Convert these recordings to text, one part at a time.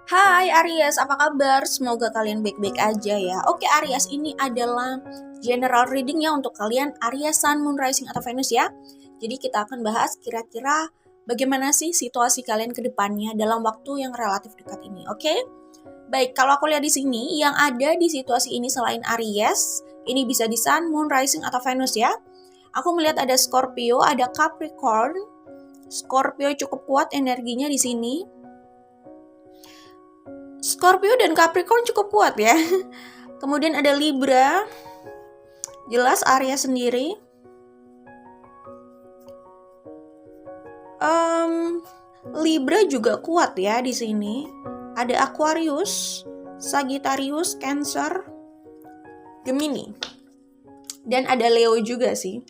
Hai Aries, apa kabar? Semoga kalian baik-baik aja ya. Oke Aries, ini adalah general reading ya untuk kalian Aries, Sun, Moon, Rising atau Venus ya. Jadi kita akan bahas kira-kira bagaimana sih situasi kalian ke depannya dalam waktu yang relatif dekat ini, oke? Baik, kalau aku lihat di sini, yang ada di situasi ini selain Aries, ini bisa di Sun, Moon, Rising atau Venus ya. Aku melihat ada Scorpio, ada Capricorn. Scorpio cukup kuat energinya di sini. Scorpio dan Capricorn cukup kuat ya. Kemudian ada Libra. Jelas Aries sendiri. Libra juga kuat ya di sini. Ada Aquarius, Sagittarius, Cancer, Gemini. Dan ada Leo juga sih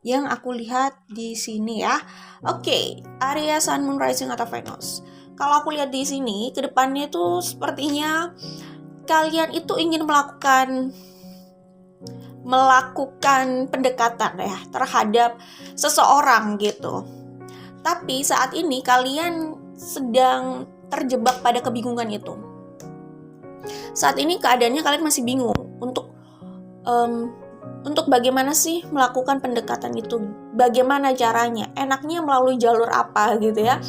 yang aku lihat di sini ya. Oke, Aries, Sun, Moon, Rising atau Venus. Kalau aku lihat di sini, kedepannya tuh sepertinya kalian itu ingin melakukan pendekatan ya terhadap seseorang gitu. Tapi saat ini kalian sedang terjebak pada kebingungan itu. Saat ini keadaannya kalian masih bingung untuk bagaimana sih melakukan pendekatan itu, bagaimana caranya, enaknya melalui jalur apa gitu ya.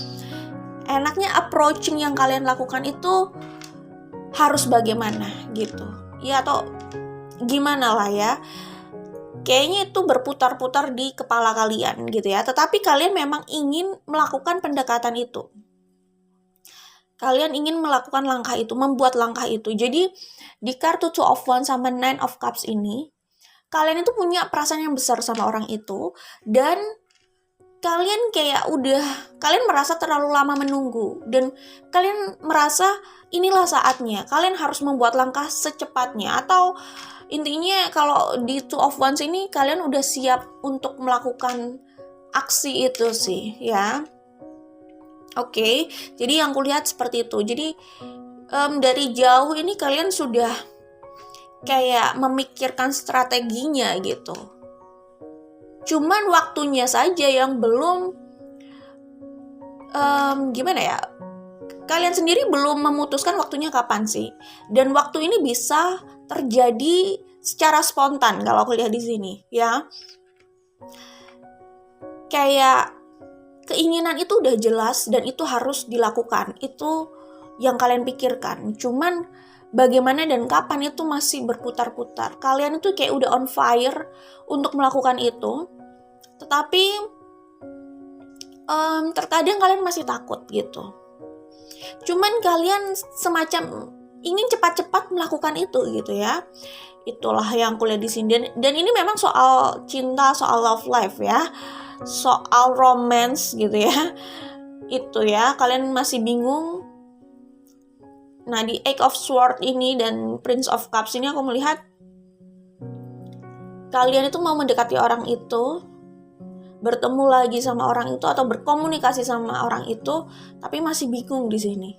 Enaknya approaching yang kalian lakukan itu harus bagaimana gitu ya, atau gimana lah ya. Kayaknya itu berputar-putar di kepala kalian gitu ya. Tetapi kalian memang ingin melakukan pendekatan itu. Kalian ingin melakukan langkah itu, membuat langkah itu. Jadi di kartu Two of Wands sama Nine of Cups ini, kalian itu punya perasaan yang besar sama orang itu. Dan kalian kalian merasa terlalu lama menunggu. Dan kalian merasa inilah saatnya. Kalian harus membuat langkah secepatnya. Atau intinya kalau di Two of Wands ini kalian udah siap untuk melakukan aksi itu sih ya. Oke, jadi yang kulihat seperti itu. Jadi dari jauh ini kalian sudah kayak memikirkan strateginya gitu. Cuman waktunya saja yang belum gimana ya? Kalian sendiri belum memutuskan waktunya kapan sih. Dan waktu ini bisa terjadi secara spontan kalau aku lihat di sini ya. Kayak keinginan itu udah jelas dan itu harus dilakukan. Itu yang kalian pikirkan. Cuman bagaimana dan kapan itu masih berputar-putar. Kalian itu kayak udah on fire untuk melakukan itu. Tetapi terkadang kalian masih takut gitu. Cuman kalian semacam ingin cepat-cepat melakukan itu gitu ya. Itulah yang kulihat di sini. Dan ini memang soal cinta, soal love life ya. Soal romance gitu ya. Itu ya, kalian masih bingung. Nah, di Eight of Swords ini dan Prince of Cups ini aku melihat kalian itu mau mendekati orang itu, bertemu lagi sama orang itu atau berkomunikasi sama orang itu, tapi masih bingung di sini.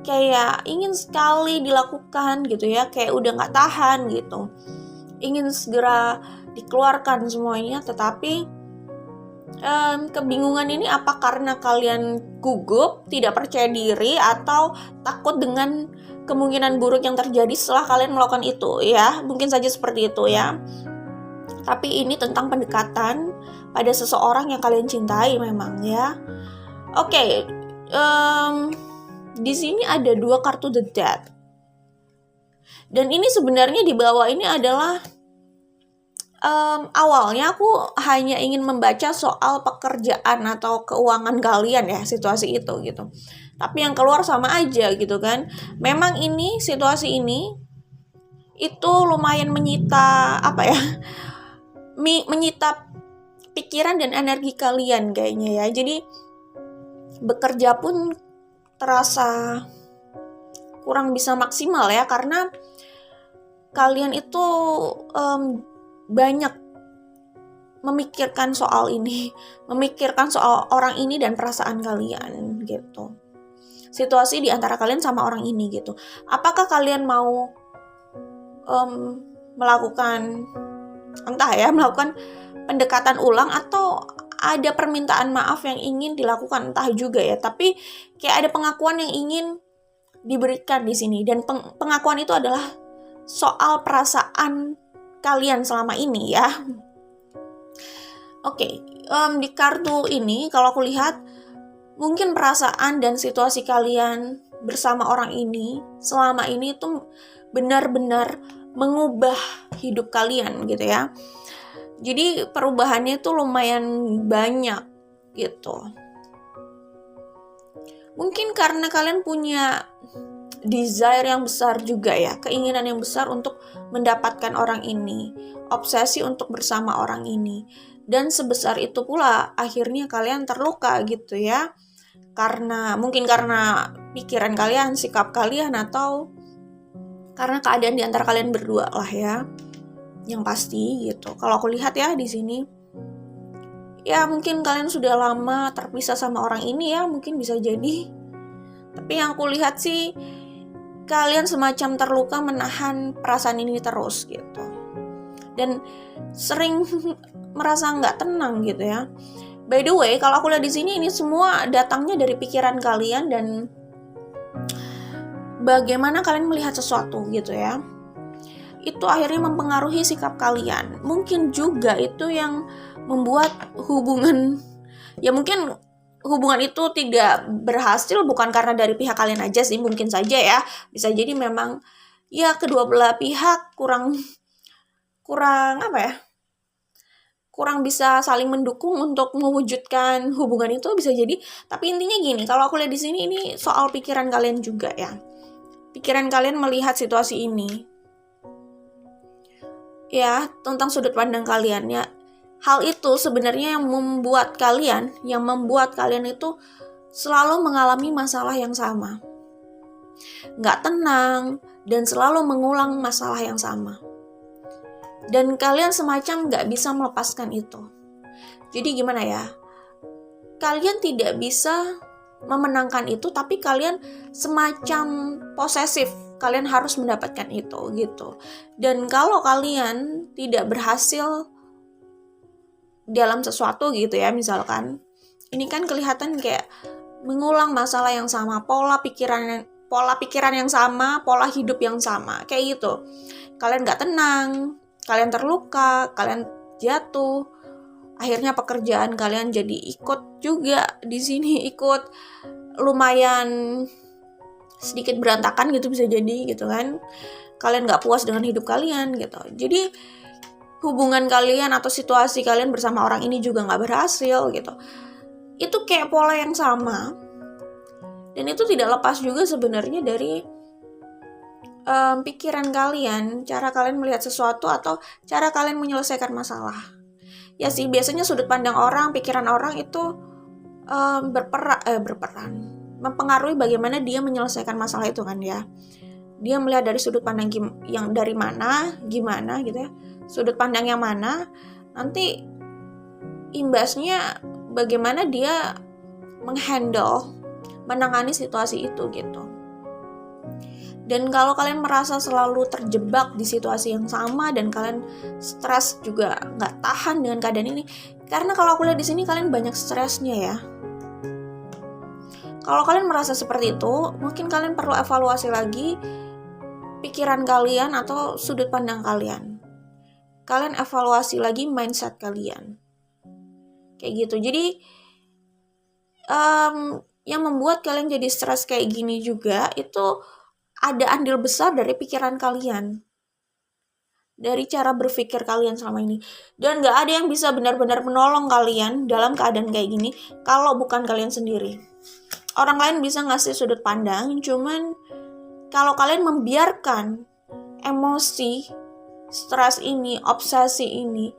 Kayak ingin sekali dilakukan gitu ya, kayak udah nggak tahan gitu. Ingin segera dikeluarkan semuanya, tetapi kebingungan ini apa karena kalian gugup, tidak percaya diri, atau takut dengan kemungkinan buruk yang terjadi setelah kalian melakukan itu ya. Mungkin saja seperti itu ya. Tapi ini tentang pendekatan pada seseorang yang kalian cintai memang ya. Oke, di sini ada dua kartu The Death. Dan ini sebenarnya di bawah ini adalah awalnya aku hanya ingin membaca soal pekerjaan atau keuangan kalian ya, situasi itu gitu. Tapi yang keluar sama aja gitu kan. Memang ini situasi ini itu lumayan menyita menyita pikiran dan energi kalian kayaknya ya. Jadi bekerja pun terasa kurang bisa maksimal ya, karena kalian itu banyak memikirkan soal ini, memikirkan soal orang ini dan perasaan kalian gitu. Situasi di antara kalian sama orang ini gitu. Apakah kalian mau melakukan pendekatan ulang, atau ada permintaan maaf yang ingin dilakukan, entah juga ya, tapi kayak ada pengakuan yang ingin diberikan di sini, dan pengakuan itu adalah soal perasaan kalian selama ini ya. Oke, di kartu ini kalau aku lihat mungkin perasaan dan situasi kalian bersama orang ini selama ini tuh benar-benar mengubah hidup kalian gitu ya. Jadi perubahannya tuh lumayan banyak gitu. Mungkin karena kalian punya desire yang besar juga ya, keinginan yang besar untuk mendapatkan orang ini, obsesi untuk bersama orang ini. Dan sebesar itu pula akhirnya kalian terluka gitu ya. Mungkin karena pikiran kalian, sikap kalian, atau karena keadaan di antara kalian berdua lah ya. Yang pasti gitu. Kalau aku lihat ya di sini, ya mungkin kalian sudah lama terpisah sama orang ini ya, mungkin bisa jadi. Tapi yang aku lihat sih, kalian semacam terluka menahan perasaan ini terus gitu. Dan sering merasa nggak tenang gitu ya. By the way, kalau aku lihat di sini, ini semua datangnya dari pikiran kalian dan bagaimana kalian melihat sesuatu gitu ya. Itu akhirnya mempengaruhi sikap kalian. Mungkin juga itu yang membuat hubungan, ya mungkin hubungan itu tidak berhasil bukan karena dari pihak kalian aja sih, mungkin saja ya. Bisa jadi memang ya kedua belah pihak kurang apa ya? Kurang bisa saling mendukung untuk mewujudkan hubungan itu, bisa jadi. Tapi intinya gini, kalau aku lihat di sini ini soal pikiran kalian juga ya. Pikiran kalian melihat situasi ini. Ya, tentang sudut pandang kalian ya. Hal itu sebenarnya yang membuat kalian itu selalu mengalami masalah yang sama. Nggak tenang dan selalu mengulang masalah yang sama. Dan kalian semacam nggak bisa melepaskan itu. Jadi gimana ya? Kalian tidak bisa memenangkan itu, tapi kalian semacam posesif. Kalian harus mendapatkan itu gitu. Dan kalau kalian tidak berhasil dalam sesuatu gitu ya, misalkan ini kan kelihatan kayak mengulang masalah yang sama, pola pikiran yang sama, pola hidup yang sama, kayak gitu. Kalian nggak tenang, kalian terluka, kalian jatuh. Akhirnya pekerjaan kalian jadi ikut juga di sini, ikut lumayan sedikit berantakan gitu, bisa jadi gitu kan. Kalian gak puas dengan hidup kalian gitu. Jadi hubungan kalian atau situasi kalian bersama orang ini juga gak berhasil gitu. Itu kayak pola yang sama. Dan itu tidak lepas juga sebenarnya dari pikiran kalian, cara kalian melihat sesuatu atau cara kalian menyelesaikan masalah. Ya sih, biasanya sudut pandang orang, pikiran orang itu berperan mempengaruhi bagaimana dia menyelesaikan masalah itu kan ya. Dia melihat dari sudut pandang yang dari mana, gimana gitu ya. Sudut pandang yang mana, nanti imbasnya bagaimana dia menangani situasi itu gitu. Dan kalau kalian merasa selalu terjebak di situasi yang sama dan kalian stres juga nggak tahan dengan keadaan ini, karena kalau aku lihat di sini kalian banyak stresnya ya. Kalau kalian merasa seperti itu, mungkin kalian perlu evaluasi lagi pikiran kalian atau sudut pandang kalian. Kalian evaluasi lagi mindset kalian. Kayak gitu. Jadi yang membuat kalian jadi stres kayak gini juga itu ada andil besar dari pikiran kalian. Dari cara berpikir kalian selama ini. Dan gak ada yang bisa benar-benar menolong kalian dalam keadaan kayak gini kalau bukan kalian sendiri. Orang lain bisa ngasih sudut pandang, cuman kalau kalian membiarkan emosi, stres ini, obsesi ini,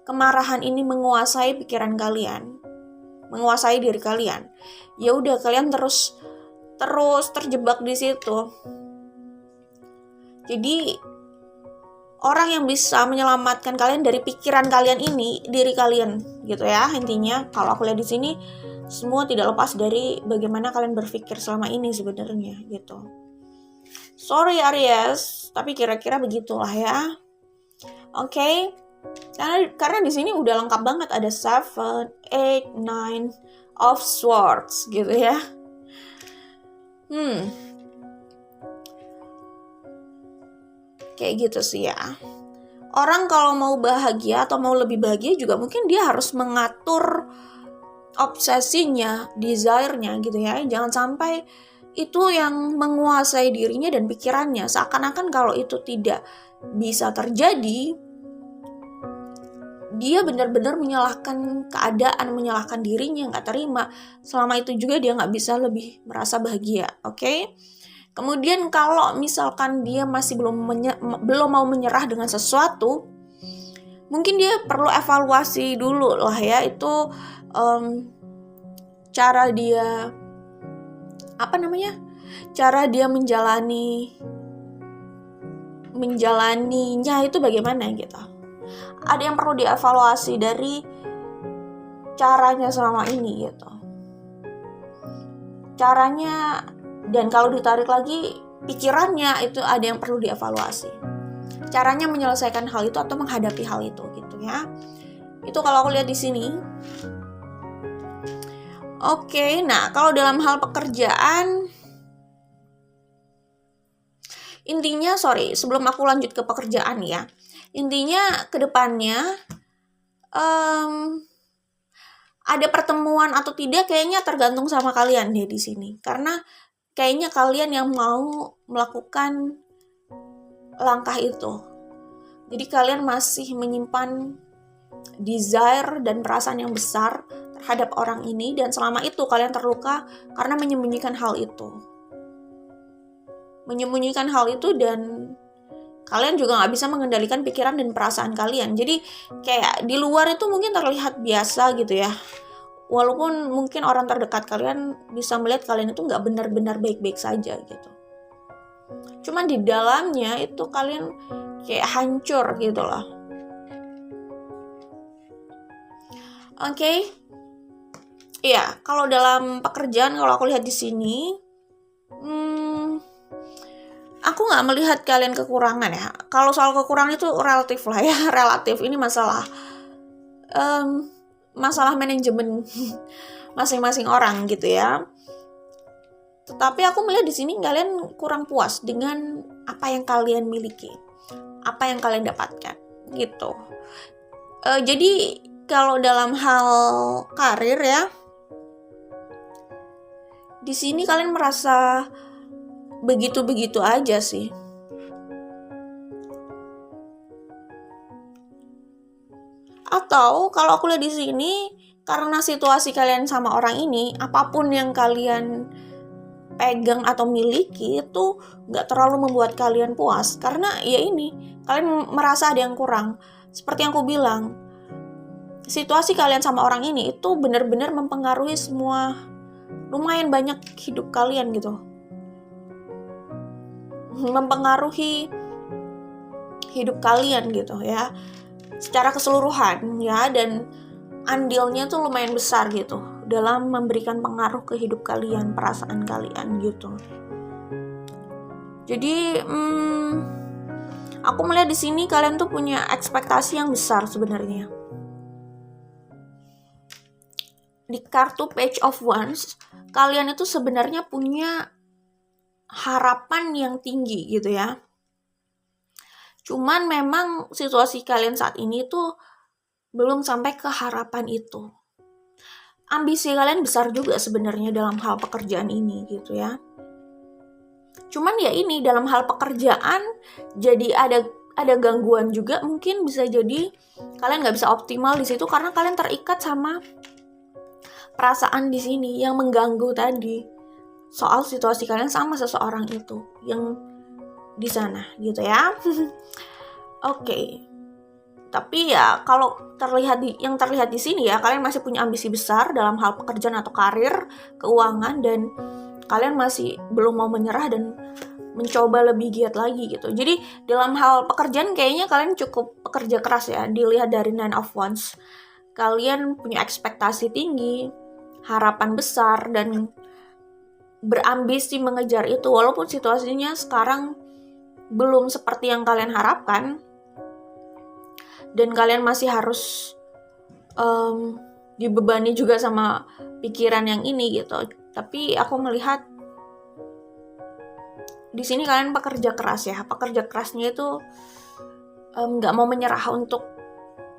kemarahan ini menguasai pikiran kalian, menguasai diri kalian, ya udah kalian terus terjebak di situ. Jadi orang yang bisa menyelamatkan kalian dari pikiran kalian ini, diri kalian gitu ya. Intinya kalau aku lihat di sini semua tidak lepas dari bagaimana kalian berpikir selama ini sebenarnya gitu. Sorry Aries, tapi kira-kira begitulah ya. Oke. Karena di sini udah lengkap banget, ada 7, 8, 9 of swords gitu ya. Kayak gitu sih ya. Orang kalau mau bahagia atau mau lebih bahagia juga mungkin dia harus mengatur obsesinya, desire-nya gitu ya. Jangan sampai itu yang menguasai dirinya dan pikirannya. Seakan-akan kalau itu tidak bisa terjadi, dia benar-benar menyalahkan keadaan, menyalahkan dirinya, nggak terima. Selama itu juga dia nggak bisa lebih merasa bahagia, oke? Kemudian kalau misalkan dia masih belum mau menyerah dengan sesuatu, mungkin dia perlu evaluasi dulu lah ya, itu cara dia menjalaninya itu bagaimana gitu. Ada yang perlu dievaluasi dari caranya selama ini gitu. Caranya, dan kalau ditarik lagi pikirannya, itu ada yang perlu dievaluasi. Caranya menyelesaikan hal itu atau menghadapi hal itu gitu ya. Itu kalau aku lihat di sini. Oke, nah kalau dalam hal pekerjaan, intinya sebelum aku lanjut ke pekerjaan ya. Intinya ke depannya ada pertemuan atau tidak kayaknya tergantung sama kalian deh di sini. Karena kayaknya kalian yang mau melakukan langkah itu. Jadi kalian masih menyimpan desire dan perasaan yang besar terhadap orang ini, dan selama itu kalian terluka karena menyembunyikan hal itu. Menyembunyikan hal itu, dan kalian juga gak bisa mengendalikan pikiran dan perasaan kalian. Jadi kayak di luar itu mungkin terlihat biasa gitu ya. Walaupun mungkin orang terdekat kalian bisa melihat kalian itu gak benar-benar baik-baik saja gitu. Cuman di dalamnya itu kalian kayak hancur gitu loh. Oke. Iya, kalau dalam pekerjaan, kalau aku lihat di sini, aku nggak melihat kalian kekurangan ya. Kalau soal kekurangan itu relatif lah ya, relatif. Ini masalah manajemen masing-masing orang gitu ya. Tetapi aku melihat di sini kalian kurang puas dengan apa yang kalian miliki, apa yang kalian dapatkan gitu. Jadi kalau dalam hal karir ya, di sini kalian merasa begitu-begitu aja sih. Atau kalau aku lihat di sini, karena situasi kalian sama orang ini, apapun yang kalian pegang atau miliki itu nggak terlalu membuat kalian puas. Karena ya ini, kalian merasa ada yang kurang. Seperti yang aku bilang, situasi kalian sama orang ini itu benar-benar mempengaruhi semua, lumayan banyak hidup kalian gitu. Mempengaruhi hidup kalian gitu ya, secara keseluruhan ya, dan andilnya tuh lumayan besar gitu dalam memberikan pengaruh ke hidup kalian, perasaan kalian gitu. Jadi aku melihat di sini kalian tuh punya ekspektasi yang besar sebenarnya. Di kartu Page of Wands, kalian itu sebenarnya punya harapan yang tinggi gitu ya. Cuman memang situasi kalian saat ini tuh belum sampai ke harapan itu. Ambisi kalian besar juga sebenarnya dalam hal pekerjaan ini gitu ya. Cuman ya ini, dalam hal pekerjaan jadi ada gangguan juga, mungkin bisa jadi kalian nggak bisa optimal di situ karena kalian terikat sama perasaan di sini yang mengganggu tadi, soal situasi kalian sama seseorang itu yang di sana gitu ya. Oke. Tapi ya kalau terlihat di sini ya, kalian masih punya ambisi besar dalam hal pekerjaan atau karir, keuangan, dan kalian masih belum mau menyerah dan mencoba lebih giat lagi gitu. Jadi dalam hal pekerjaan kayaknya kalian cukup pekerja keras ya, dilihat dari 9 of Wands. Kalian punya ekspektasi tinggi, harapan besar, dan berambisi mengejar itu. Walaupun situasinya sekarang belum seperti yang kalian harapkan, dan kalian masih harus dibebani juga sama pikiran yang ini gitu. Tapi aku melihat di sini kalian pekerja keras ya. Pekerja kerasnya itu nggak mau menyerah, untuk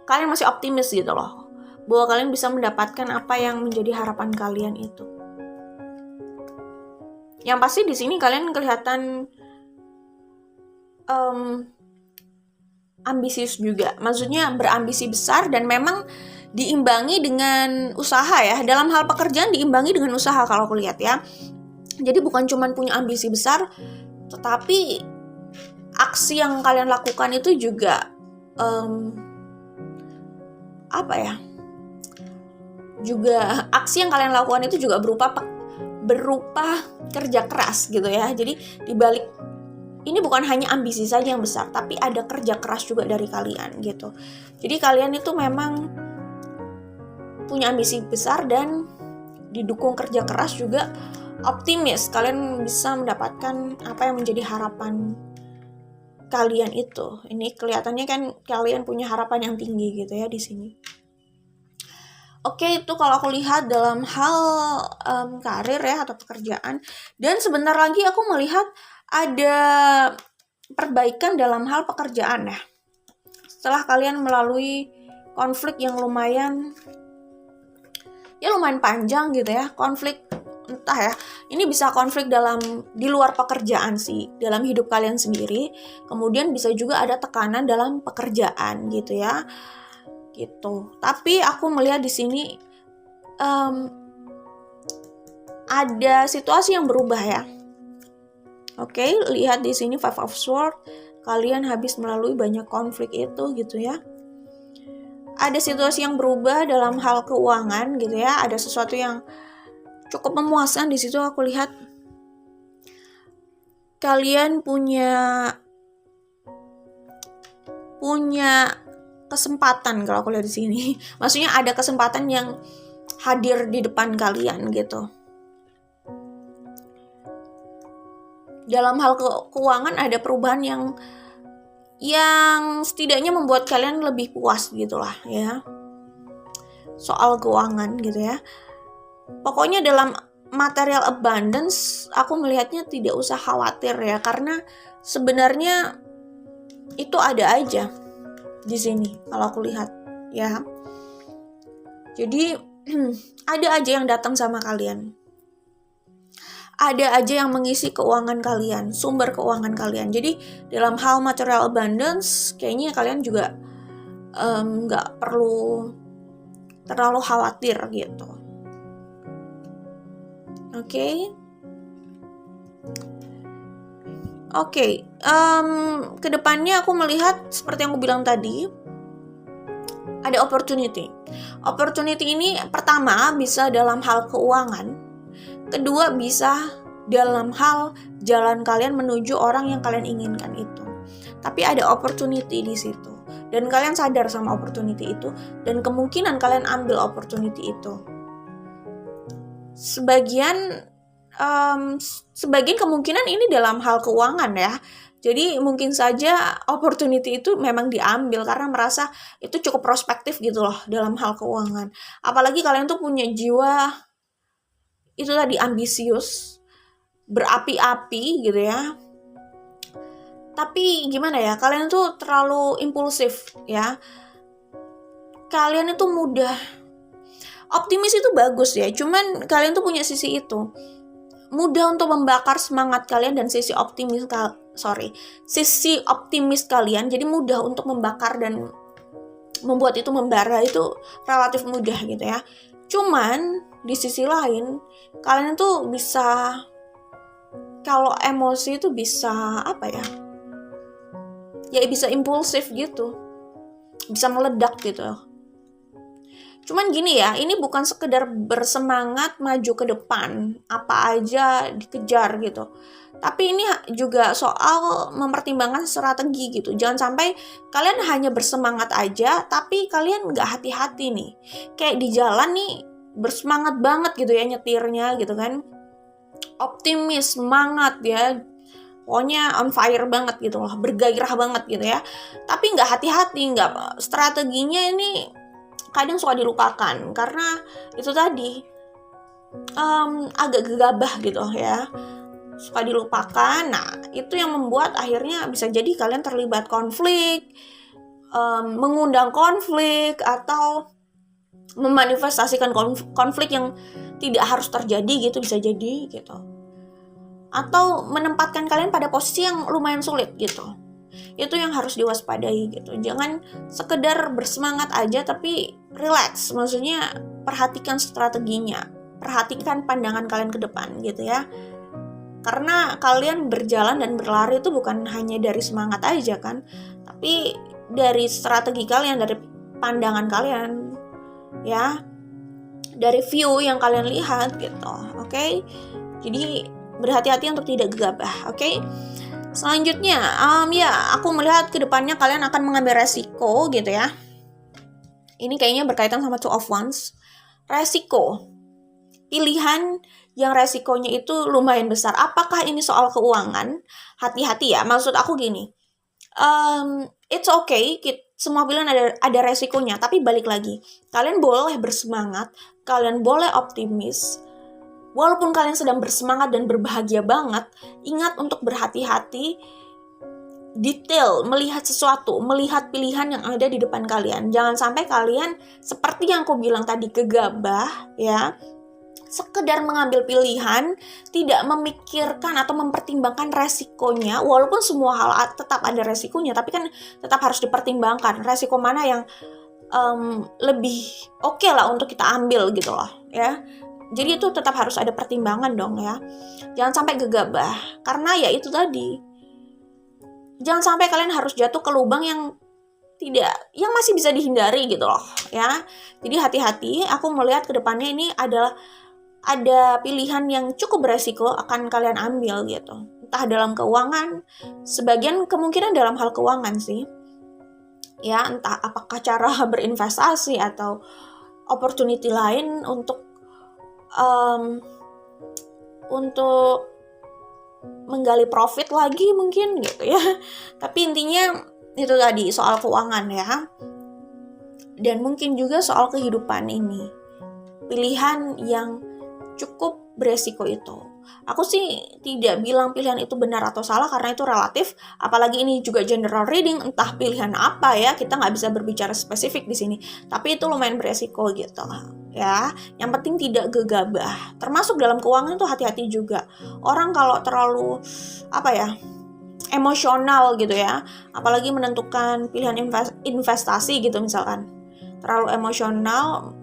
kalian masih optimis gitu loh, bahwa kalian bisa mendapatkan apa yang menjadi harapan kalian itu. Yang pasti di sini kalian kelihatan ambisius juga, maksudnya berambisi besar dan memang diimbangi dengan usaha ya. Dalam hal pekerjaan diimbangi dengan usaha kalau aku lihat ya. Jadi bukan cuma punya ambisi besar, tetapi aksi yang kalian lakukan itu juga juga aksi yang kalian lakukan itu juga berupa kerja keras gitu ya. Jadi dibalik ini bukan hanya ambisi saja yang besar, tapi ada kerja keras juga dari kalian gitu. Jadi kalian itu memang punya ambisi besar dan didukung kerja keras juga, optimis kalian bisa mendapatkan apa yang menjadi harapan kalian itu. Ini kelihatannya kan kalian punya harapan yang tinggi gitu ya di sini. Oke, itu kalau aku lihat dalam hal karir ya atau pekerjaan. Dan sebentar lagi aku melihat ada perbaikan dalam hal pekerjaan ya. Setelah kalian melalui konflik yang lumayan panjang gitu ya, konflik entah ya, ini bisa konflik di luar pekerjaan sih, dalam hidup kalian sendiri. Kemudian bisa juga ada tekanan dalam pekerjaan gitu ya. Gitu. Tapi aku melihat di sini ada situasi yang berubah ya. Oke, lihat di sini Five of Swords, kalian habis melalui banyak konflik itu gitu ya. Ada situasi yang berubah dalam hal keuangan gitu ya. Ada sesuatu yang cukup memuaskan di situ. Aku lihat kalian punya kesempatan kalau aku lihat di sini. Maksudnya ada kesempatan yang hadir di depan kalian gitu. Dalam hal keuangan ada perubahan yang setidaknya membuat kalian lebih puas gitulah ya. Soal keuangan gitu ya. Pokoknya dalam material abundance aku melihatnya tidak usah khawatir ya, karena sebenarnya itu ada aja di sini kalau aku lihat ya. Jadi ada aja yang datang sama kalian. Ada aja yang mengisi keuangan kalian, sumber keuangan kalian. Jadi dalam hal material abundance kayaknya kalian juga nggak perlu terlalu khawatir gitu. Oke, kedepannya aku melihat seperti yang aku bilang tadi, ada opportunity. Opportunity ini pertama bisa dalam hal keuangan, kedua bisa dalam hal jalan kalian menuju orang yang kalian inginkan itu. Tapi ada opportunity di situ, dan kalian sadar sama opportunity itu, dan kemungkinan kalian ambil opportunity itu. Sebagian kemungkinan ini dalam hal keuangan ya. Jadi mungkin saja opportunity itu memang diambil karena merasa itu cukup prospektif gitu loh dalam hal keuangan. Apalagi kalian tuh punya jiwa itu tadi ambisius, berapi-api gitu ya. Tapi gimana ya, kalian tuh terlalu impulsif ya. Kalian itu mudah. Optimis itu bagus ya, cuman kalian tuh punya sisi itu. Mudah untuk membakar semangat kalian dan sisi optimis kalian. Jadi mudah untuk membakar dan membuat itu membara, itu relatif mudah gitu ya. Cuman di sisi lain kalian tuh bisa, kalau emosi itu bisa bisa impulsif gitu, bisa meledak gitu. Cuman gini ya, ini bukan sekedar bersemangat maju ke depan, apa aja dikejar gitu. Tapi ini juga soal mempertimbangkan strategi gitu. Jangan sampai kalian hanya bersemangat aja, tapi kalian nggak hati-hati nih. Kayak di jalan nih, bersemangat banget gitu ya nyetirnya gitu kan. Optimis, semangat ya. pokoknya on fire banget gitu loh, bergairah banget gitu ya. Tapi nggak hati-hati, nggak, strateginya ini kadang suka dilupakan karena itu tadi agak gegabah gitu ya, suka dilupakan. Nah itu yang membuat akhirnya bisa jadi kalian terlibat konflik, mengundang konflik, atau memanifestasikan konflik yang tidak harus terjadi gitu, bisa jadi gitu, atau menempatkan kalian pada posisi yang lumayan sulit gitu. Itu yang harus diwaspadai gitu. Jangan sekedar bersemangat aja tapi relax, maksudnya perhatikan strateginya, perhatikan pandangan kalian ke depan gitu ya. Karena kalian berjalan dan berlari itu bukan hanya dari semangat aja kan, tapi dari strategi kalian, dari pandangan kalian ya, dari view yang kalian lihat gitu. Oke? Jadi berhati-hati untuk tidak gegabah. Oke? Selanjutnya, ya aku melihat ke depannya kalian akan mengambil resiko gitu ya. Ini kayaknya berkaitan sama two of wands. Resiko, pilihan yang resikonya itu lumayan besar. Apakah ini soal keuangan? Hati-hati ya, maksud aku gini, it's okay, semua pilihan ada resikonya, tapi balik lagi, kalian boleh bersemangat, kalian boleh optimis. Walaupun kalian sedang bersemangat dan berbahagia banget, ingat untuk berhati-hati, detail, melihat sesuatu, melihat pilihan yang ada di depan kalian. Jangan sampai kalian, seperti yang aku bilang tadi, gegabah ya, sekedar mengambil pilihan, tidak memikirkan atau mempertimbangkan resikonya. Walaupun semua hal tetap ada resikonya, tapi kan tetap harus dipertimbangkan resiko mana yang lebih oke lah untuk kita ambil gitu loh ya. Jadi itu tetap harus ada pertimbangan dong ya. Jangan sampai gegabah, karena ya itu tadi, jangan sampai kalian harus jatuh ke lubang yang masih bisa dihindari gitu loh ya. Jadi hati-hati, aku melihat ke depannya ini adalah ada pilihan yang cukup beresiko akan kalian ambil gitu. Entah dalam keuangan, sebagian kemungkinan dalam hal keuangan sih. Ya, entah apakah cara berinvestasi atau opportunity lain untuk menggali profit lagi mungkin gitu ya. Tapi intinya itu tadi soal keuangan ya. Dan mungkin juga soal kehidupan ini. Pilihan yang cukup beresiko itu. Aku sih tidak bilang pilihan itu benar atau salah karena itu relatif. Apalagi ini juga general reading, entah pilihan apa ya, kita nggak bisa berbicara spesifik di sini. Tapi itu lumayan beresiko gitu ya. Yang penting tidak gegabah. Termasuk dalam keuangan itu hati-hati juga. Orang kalau terlalu emosional gitu ya, apalagi menentukan pilihan investasi gitu misalkan, terlalu emosional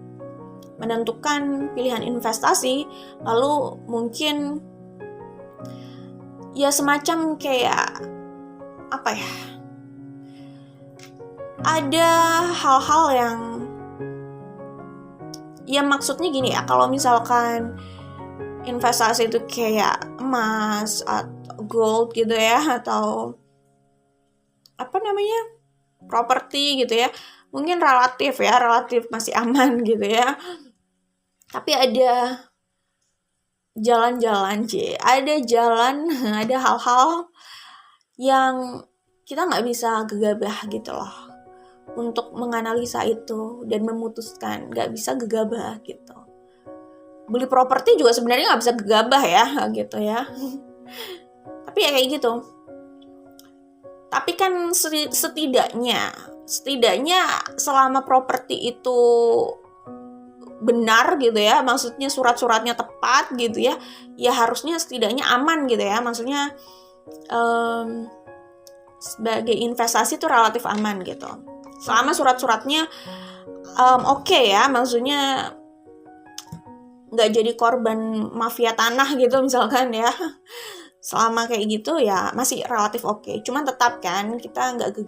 menentukan pilihan investasi, lalu mungkin ya semacam kayak ada hal-hal yang ya maksudnya gini ya, kalau misalkan investasi itu kayak emas atau gold gitu ya, atau properti gitu ya, mungkin relatif masih aman gitu ya. Tapi ada jalan-jalan ada hal-hal yang kita nggak bisa gegabah gitu loh untuk menganalisa itu dan memutuskan, nggak bisa gegabah gitu. Beli properti juga sebenarnya nggak bisa gegabah ya gitu ya. Tapi ya kayak gitu. Tapi kan setidaknya selama properti itu benar gitu ya, maksudnya surat-suratnya tepat gitu ya, ya harusnya setidaknya aman gitu ya, maksudnya sebagai investasi itu relatif aman gitu, selama surat-suratnya oke ya, maksudnya nggak jadi korban mafia tanah gitu misalkan ya. Selama kayak gitu ya masih relatif oke. Cuman tetap kan kita nggak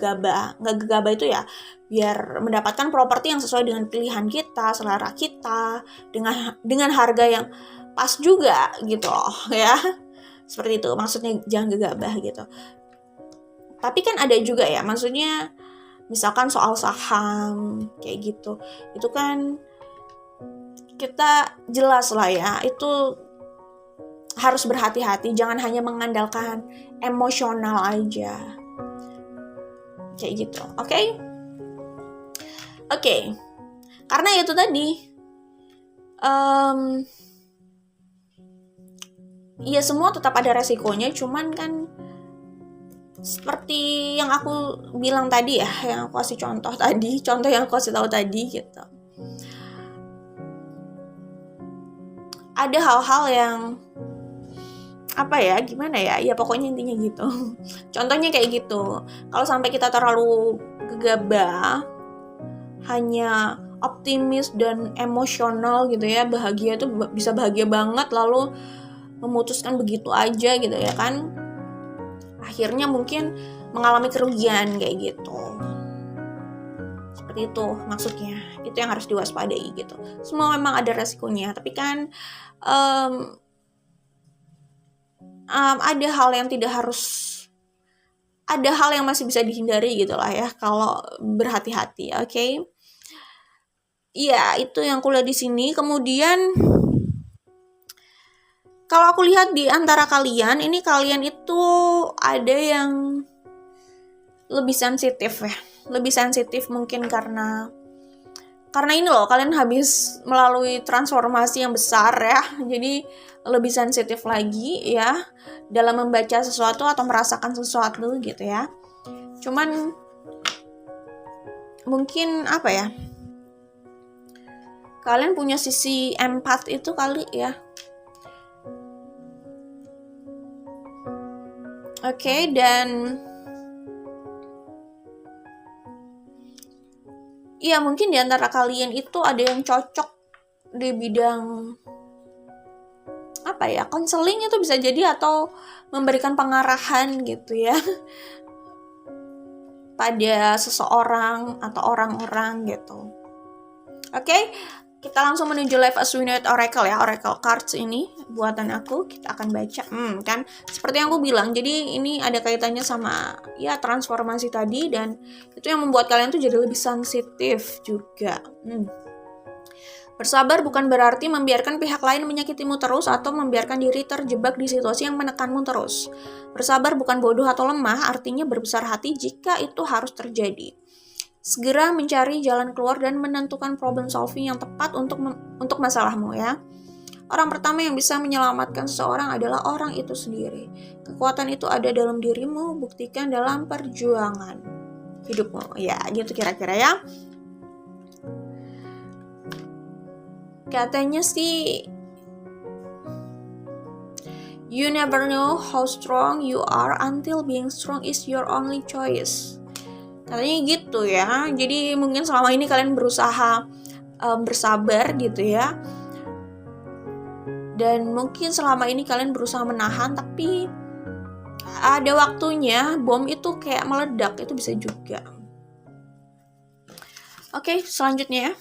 gegabah itu ya biar mendapatkan properti yang sesuai dengan pilihan kita, selera kita, dengan harga yang pas juga gitu loh ya. Seperti itu maksudnya, jangan gegabah gitu. Tapi kan ada juga ya, maksudnya misalkan soal saham kayak gitu, itu kan kita jelas lah ya, itu harus berhati-hati, jangan hanya mengandalkan emosional aja. Kayak gitu, oke? Oke. Karena itu tadi, ya semua tetap ada resikonya, cuman kan seperti yang aku bilang tadi ya, yang aku kasih contoh yang aku kasih tahu tadi gitu. Ada hal-hal yang gimana ya pokoknya intinya gitu. Contohnya kayak gitu, kalau sampai kita terlalu gegabah, hanya optimis dan emosional gitu ya, bahagia tuh bisa bahagia banget lalu memutuskan begitu aja gitu ya kan, akhirnya mungkin mengalami kerugian kayak gitu. Seperti itu maksudnya, itu yang harus diwaspadai gitu. Semua memang ada resikonya, tapi kan ada hal yang ada hal yang masih bisa dihindari gitu lah ya kalau berhati-hati, oke? Iya, itu yang aku lihat di sini. Kemudian kalau aku lihat di antara kalian, ini kalian itu ada yang lebih sensitif ya. Lebih sensitif mungkin karena ini loh, kalian habis melalui transformasi yang besar ya. Jadi lebih sensitif lagi ya dalam membaca sesuatu atau merasakan sesuatu gitu ya. Cuman mungkin kalian punya sisi empat itu kali ya. Oke, dan ya mungkin di antara kalian itu ada yang cocok di bidang konseling itu bisa jadi, atau memberikan pengarahan gitu ya pada seseorang atau orang-orang gitu. Oke, kita langsung menuju Life as We Know It Oracle ya. Oracle cards ini buatan aku, kita akan baca. Kan seperti yang aku bilang, jadi ini ada kaitannya sama ya transformasi tadi, dan itu yang membuat kalian tuh jadi lebih sensitif juga. Bersabar bukan berarti membiarkan pihak lain menyakitimu terus atau membiarkan diri terjebak di situasi yang menekanmu terus. Bersabar bukan bodoh atau lemah, artinya berbesar hati jika itu harus terjadi. Segera mencari jalan keluar dan menentukan problem solving yang tepat untuk masalahmu ya. Orang pertama yang bisa menyelamatkan seseorang adalah orang itu sendiri. Kekuatan itu ada dalam dirimu, buktikan dalam perjuangan hidupmu. Ya, gitu kira-kira ya. Katanya sih, you never know how strong you are until being strong is your only choice. Katanya gitu ya. Jadi mungkin selama ini kalian berusaha bersabar gitu ya. Dan mungkin selama ini kalian berusaha menahan, tapi ada waktunya bom itu kayak meledak, itu bisa juga. Oke, selanjutnya ya.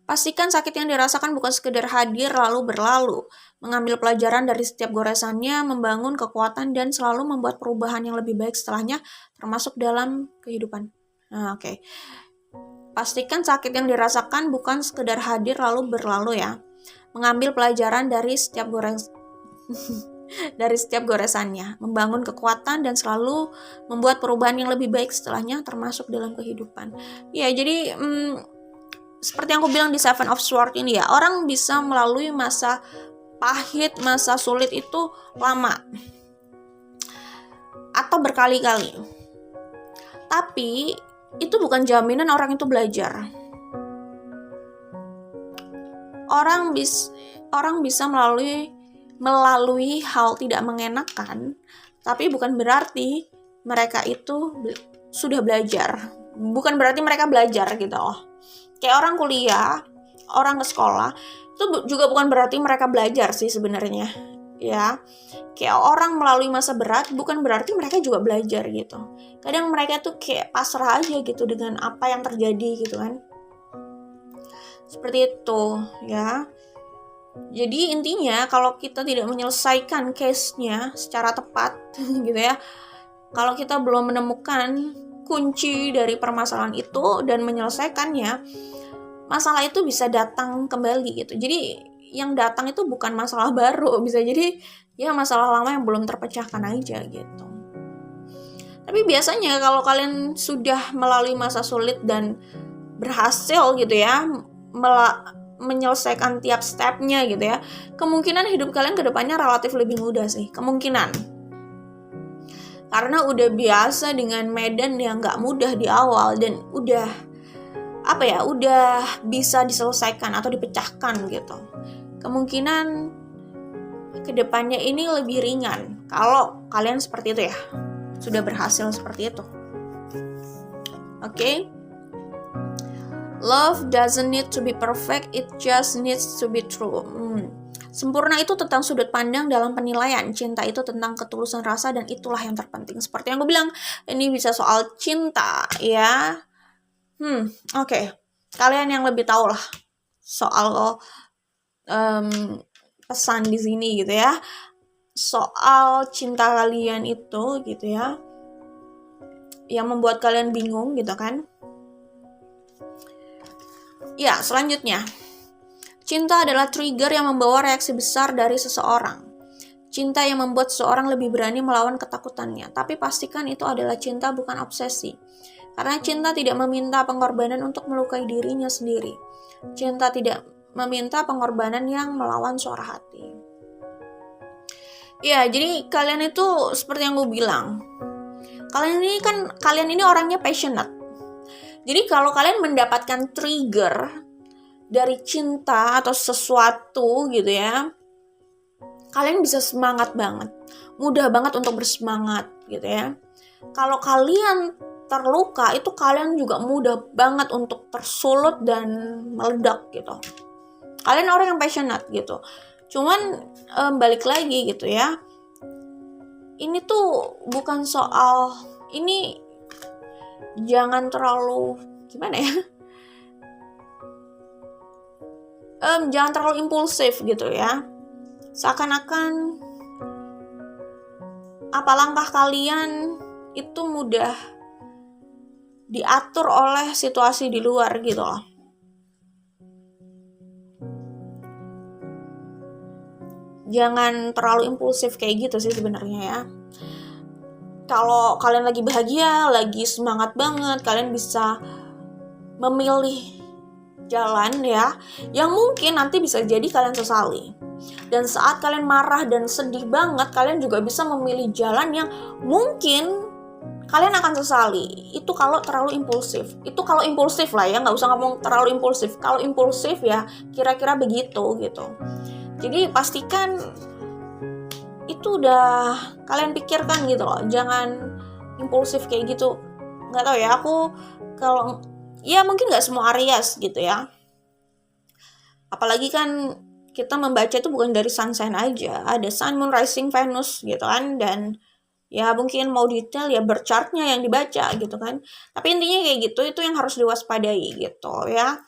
Pastikan sakit yang dirasakan bukan sekedar hadir lalu berlalu. Mengambil pelajaran dari setiap goresannya, membangun kekuatan, dan selalu membuat perubahan yang lebih baik setelahnya, termasuk dalam kehidupan. Oke. Pastikan sakit yang dirasakan bukan sekedar hadir lalu berlalu ya. Mengambil pelajaran dari setiap goresannya, membangun kekuatan, dan selalu membuat perubahan yang lebih baik setelahnya, termasuk dalam kehidupan. Ya, jadi seperti yang aku bilang di Seven of Swords ini ya, orang bisa melalui masa pahit, masa sulit itu lama atau berkali-kali. Tapi itu bukan jaminan orang itu belajar. Orang bisa melalui hal tidak mengenakan, tapi bukan berarti mereka itu sudah belajar. Bukan berarti mereka belajar gitu loh. Kayak orang kuliah, orang ke sekolah, itu juga bukan berarti mereka belajar sih sebenarnya. Ya, kayak orang melalui masa berat, bukan berarti mereka juga belajar gitu. Kadang mereka tuh kayak pasrah aja gitu dengan apa yang terjadi gitu kan. Seperti itu ya. Jadi intinya kalau kita tidak menyelesaikan case-nya secara tepat gitu ya, kalau kita belum menemukan kunci dari permasalahan itu dan menyelesaikannya, masalah itu bisa datang kembali gitu. Jadi yang datang itu bukan masalah baru, bisa jadi ya masalah lama yang belum terpecahkan aja gitu. Tapi biasanya kalau kalian sudah melalui masa sulit dan berhasil gitu ya menyelesaikan tiap stepnya gitu ya, kemungkinan hidup kalian ke depannya relatif lebih mudah sih, kemungkinan. Karena udah biasa dengan medan yang gak mudah di awal dan udah bisa diselesaikan atau dipecahkan gitu. Kemungkinan kedepannya ini lebih ringan kalau kalian seperti itu ya, sudah berhasil seperti itu. Oke? Love doesn't need to be perfect, it just needs to be true. Sempurna itu tentang sudut pandang dalam penilaian. Cinta itu tentang ketulusan rasa dan itulah yang terpenting. Seperti yang gue bilang, ini bisa soal cinta ya. Oke. Kalian yang lebih tahu lah soal pesan di sini gitu ya. Soal cinta kalian itu gitu ya. Yang membuat kalian bingung gitu kan. Ya, selanjutnya. Cinta adalah trigger yang membawa reaksi besar dari seseorang. Cinta yang membuat seseorang lebih berani melawan ketakutannya. Tapi pastikan itu adalah cinta, bukan obsesi. Karena cinta tidak meminta pengorbanan untuk melukai dirinya sendiri. Cinta tidak meminta pengorbanan yang melawan suara hati. Ya, jadi kalian itu seperti yang gue bilang. Kalian ini orangnya passionate. Jadi kalau kalian mendapatkan trigger dari cinta atau sesuatu gitu ya, kalian bisa semangat banget, mudah banget untuk bersemangat gitu ya. Kalau kalian terluka, itu kalian juga mudah banget untuk tersulut dan meledak gitu. Kalian orang yang passionate gitu. Cuman balik lagi gitu ya, ini tuh bukan soal ini. Jangan terlalu jangan terlalu impulsif gitu ya. Seakan-akan apa langkah kalian itu mudah diatur oleh situasi di luar gitu loh. Jangan terlalu impulsif kayak gitu sih sebenarnya ya. Kalau kalian lagi bahagia, lagi semangat banget, kalian bisa memilih jalan ya, yang mungkin nanti bisa jadi kalian sesali. Dan saat kalian marah dan sedih banget, kalian juga bisa memilih jalan yang mungkin kalian akan sesali. Itu kalau terlalu impulsif. Itu kalau impulsif lah ya, nggak usah ngomong terlalu impulsif. Kalau impulsif ya kira-kira begitu gitu. Jadi pastikan itu udah kalian pikirkan gitu loh, jangan impulsif kayak gitu. Nggak tahu ya, aku kalau ya mungkin nggak semua Aries gitu ya, apalagi kan kita membaca itu bukan dari sun sign aja, ada sun, moon, rising, Venus gitu kan, dan ya mungkin mau detail ya berchartnya yang dibaca gitu kan. Tapi intinya kayak gitu, itu yang harus diwaspadai gitu ya.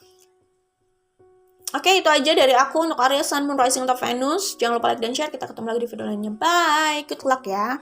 Oke, itu aja dari aku untuk Aries, Sun, Moon, Rising, atau Venus. Jangan lupa like dan share. Kita ketemu lagi di video lainnya. Bye. Good luck ya.